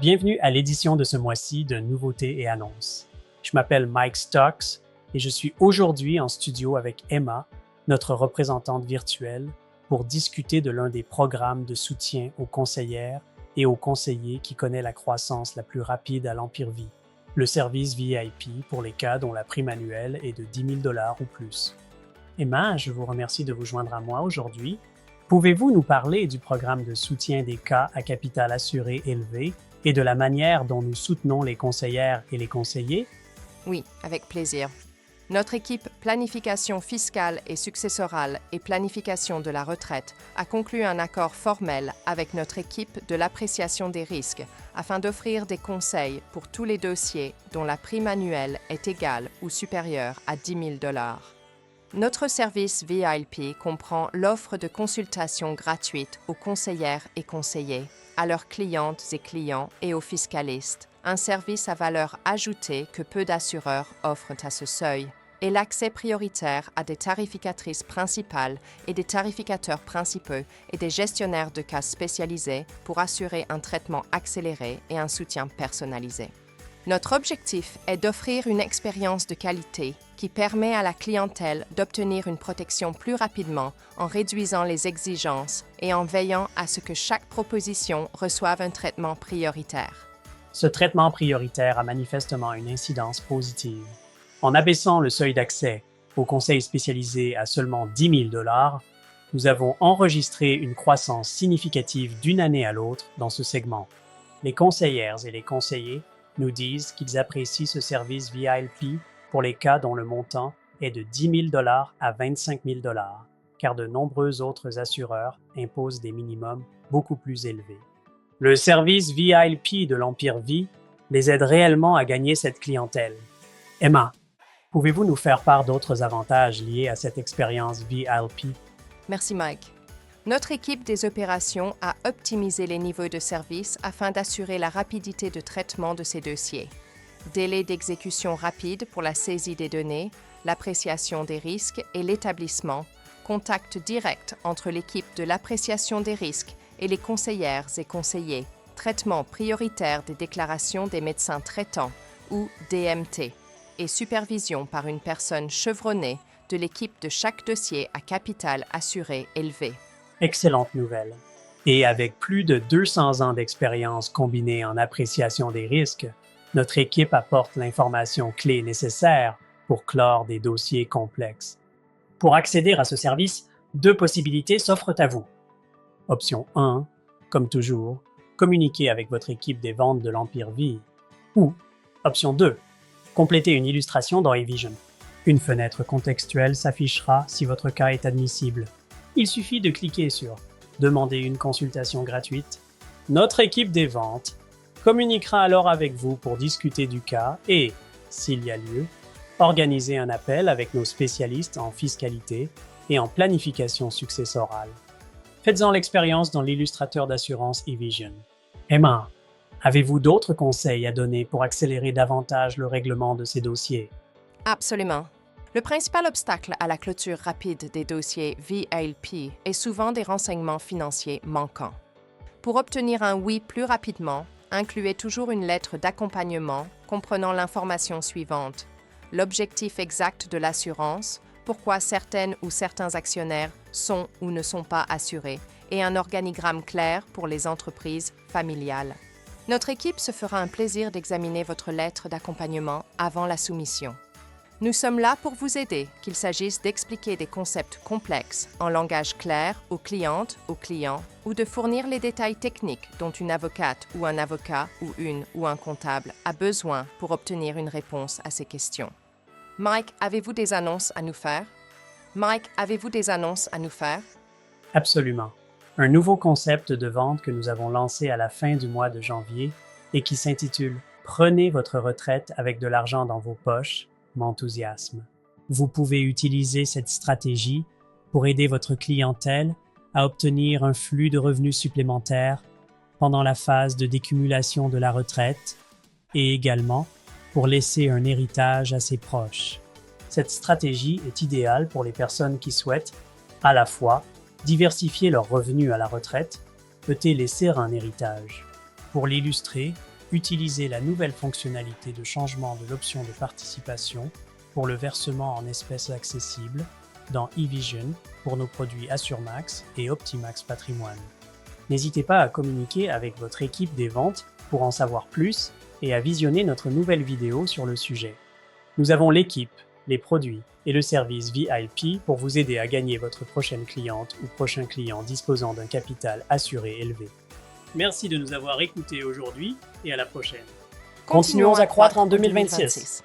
Bienvenue à l'édition de ce mois-ci de Nouveautés et Annonces. Je m'appelle Mike Stocks et je suis aujourd'hui en studio avec Emma, notre représentante virtuelle, pour discuter de l'un des programmes de soutien aux conseillères et aux conseillers qui connaît la croissance la plus rapide à l'Empire Vie, le service VIP pour les cas dont la prime annuelle est de 10 000 $ ou plus. Emma, je vous remercie de vous joindre à moi aujourd'hui. Pouvez-vous nous parler du programme de soutien des cas à capital assuré élevé et de la manière dont nous soutenons les conseillères et les conseillers? Oui, avec plaisir. Notre équipe planification fiscale et successorale et planification de la retraite a conclu un accord formel avec notre équipe de l'appréciation des risques afin d'offrir des conseils pour tous les dossiers dont la prime annuelle est égale ou supérieure à 10 000 $. Notre service VIP comprend l'offre de consultation gratuite aux conseillères et conseillers, à leurs clientes et clients et aux fiscalistes, un service à valeur ajoutée que peu d'assureurs offrent à ce seuil, et l'accès prioritaire à des tarificatrices principales et des tarificateurs principaux et des gestionnaires de cas spécialisés pour assurer un traitement accéléré et un soutien personnalisé. Notre objectif est d'offrir une expérience de qualité qui permet à la clientèle d'obtenir une protection plus rapidement en réduisant les exigences et en veillant à ce que chaque proposition reçoive un traitement prioritaire. Ce traitement prioritaire a manifestement une incidence positive. En abaissant le seuil d'accès aux conseils spécialisés à seulement 10 000 $, nous avons enregistré une croissance significative d'une année à l'autre dans ce segment. Les conseillères et les conseillers nous disent qu'ils apprécient ce service VIP pour les cas dont le montant est de 10 000 $ à 25 000 $, car de nombreux autres assureurs imposent des minimums beaucoup plus élevés. Le service VIP de l'Empire Vie les aide réellement à gagner cette clientèle. Emma, pouvez-vous nous faire part d'autres avantages liés à cette expérience VIP? Merci Mike. Notre équipe des opérations a optimisé les niveaux de service afin d'assurer la rapidité de traitement de ces dossiers. Délai d'exécution rapide pour la saisie des données, l'appréciation des risques et l'établissement, contact direct entre l'équipe de l'appréciation des risques et les conseillères et conseillers, traitement prioritaire des déclarations des médecins traitants ou DMT, et supervision par une personne chevronnée de l'équipe de chaque dossier à capital assuré élevé. Excellente nouvelle. Et avec plus de 200 ans d'expérience combinée en appréciation des risques, notre équipe apporte l'information clé nécessaire pour clore des dossiers complexes. Pour accéder à ce service, 2 possibilités s'offrent à vous. Option 1, comme toujours, communiquer avec votre équipe des ventes de l'Empire Vie. Ou, option 2, compléter une illustration dans eVision. Une fenêtre contextuelle s'affichera si votre cas est admissible. Il suffit de cliquer sur « Demander une consultation gratuite ». Notre équipe des ventes communiquera alors avec vous pour discuter du cas et, s'il y a lieu, organiser un appel avec nos spécialistes en fiscalité et en planification successorale. Faites-en l'expérience dans l'illustrateur d'assurance eVision. Emma, avez-vous d'autres conseils à donner pour accélérer davantage le règlement de ces dossiers? Absolument. Le principal obstacle à la clôture rapide des dossiers VIP est souvent des renseignements financiers manquants. Pour obtenir un oui plus rapidement, incluez toujours une lettre d'accompagnement comprenant l'information suivante: l'objectif exact de l'assurance, pourquoi certaines ou certains actionnaires sont ou ne sont pas assurés, et un organigramme clair pour les entreprises familiales. Notre équipe se fera un plaisir d'examiner votre lettre d'accompagnement avant la soumission. Nous sommes là pour vous aider, qu'il s'agisse d'expliquer des concepts complexes en langage clair aux clientes, aux clients, ou de fournir les détails techniques dont une avocate ou un avocat ou un comptable a besoin pour obtenir une réponse à ces questions. Mike, avez-vous des annonces à nous faire? Absolument. Un nouveau concept de vente que nous avons lancé à la fin du mois de janvier et qui s'intitule « Prenez votre retraite avec de l'argent dans vos poches » m'enthousiasme. Vous pouvez utiliser cette stratégie pour aider votre clientèle à obtenir un flux de revenus supplémentaires pendant la phase de décumulation de la retraite et également pour laisser un héritage à ses proches. Cette stratégie est idéale pour les personnes qui souhaitent à la fois diversifier leurs revenus à la retraite et laisser un héritage. Pour l'illustrer, Utilisez la nouvelle fonctionnalité de changement de l'option de participation pour le versement en espèces accessibles dans eVision pour nos produits AssureMax et Optimax Patrimoine. N'hésitez pas à communiquer avec votre équipe des ventes pour en savoir plus et à visionner notre nouvelle vidéo sur le sujet. Nous avons l'équipe, les produits et le service VIP pour vous aider à gagner votre prochaine cliente ou prochain client disposant d'un capital assuré élevé. Merci de nous avoir écoutés aujourd'hui et à la prochaine. Continuons à croître en 2026.